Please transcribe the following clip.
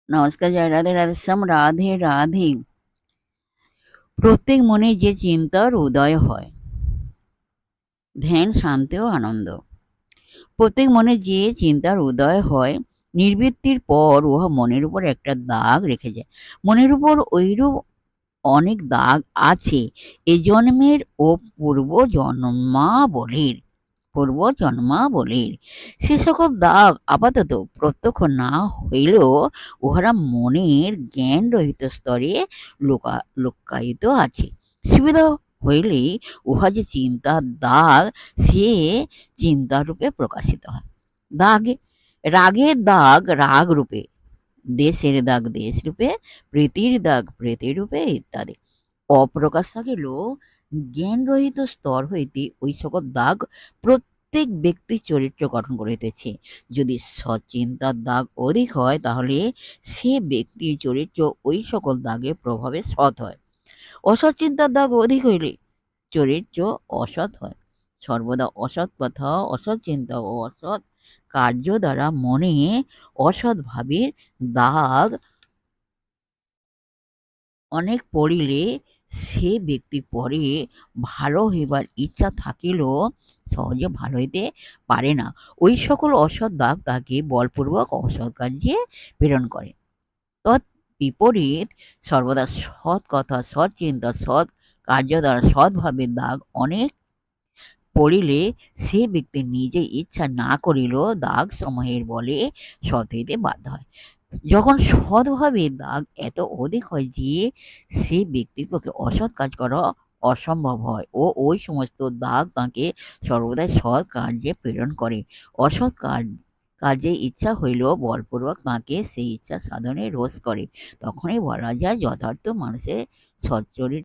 নমস্কার, জয় রাধে রাধেশ্যাম, রাধে রাধে। প্রত্যেক মনে যে চিন্তার উদয় হয়, ধ্যান, শান্তি ও আনন্দ। প্রত্যেক মনে যে চিন্তার উদয় হয়, নিবৃত্তির পর উহা মনের উপর একটা দাগ রেখে যায়। মনের উপর ঐরূপ অনেক দাগ আছে এ জন্মের ও পূর্ব জন্মাবলীর। সে সকল দাগ আপাতত প্রত্যক্ষ না হইলেও উহারা মনের জ্ঞান রহিত স্তরে লুক্কায়িত আছে। সুবিধা হইলে উহা যে চিন্তার দাগ, সে চিন্তারূপে প্রকাশিত হয়। দাগ, রাগের দাগ রাগ রূপে, দেশের দাগ দেশ রূপে, প্রীতির দাগ প্রীতি রূপে ইত্যাদি। অপ্রকাশ থাকিলেও জ্ঞানরহিত স্তর হইতে ওই সকল দাগ প্রত্যেক ব্যক্তির চরিত্র গঠন করিতেছে। যদি সৎচিন্তার দাগ অধিক হয়, তাহলে সে ব্যক্তির চরিত্র ওই সকল দাগের প্রভাবে সৎ হয়। অসৎ চিন্তার দাগ অধিক হইলে চরিত্র অসৎ হয়। সর্বদা অসৎ কথা, অসৎ চিন্তা ও অসৎ কার্য দ্বারা মনে অসৎ ভাবের দাগ অনেক পড়িলে সে ব্যক্তি পরে ভালো হইবার ইচ্ছা থাকিলেও সহজে ভালো হইতে পারে না। ওই সকল অসৎ দাগ তাকে বলপূর্বক অসৎ কার্যে প্রেরণ করে। তৎ বিপরীত সর্বদা সৎ কথা, সৎ চিন্তা, সৎ কার্য দ্বারা সৎভাবে দাগ অনেক পড়িলে সে ব্যক্তি নিজে ইচ্ছা না করিলেও দাগ সমূহের বলে সৎ হইতে বাধ্য হয়। যখন সৎভাবে দাগ এত অধিক হয় যে সে ব্যক্তির পক্ষে অসৎ কাজ করা অসম্ভব হয়, ও ওই সমস্ত দাগ তাকে সর্বদাই সৎ কার্যে প্রেরণ করে। অসৎ কাজে ইচ্ছা হইলেও বলপূর্বক তাকে সেই ইচ্ছা সাধনে রোষ করে। তখনই বলা যায় যথার্থ মানুষের সচ্চরিত্র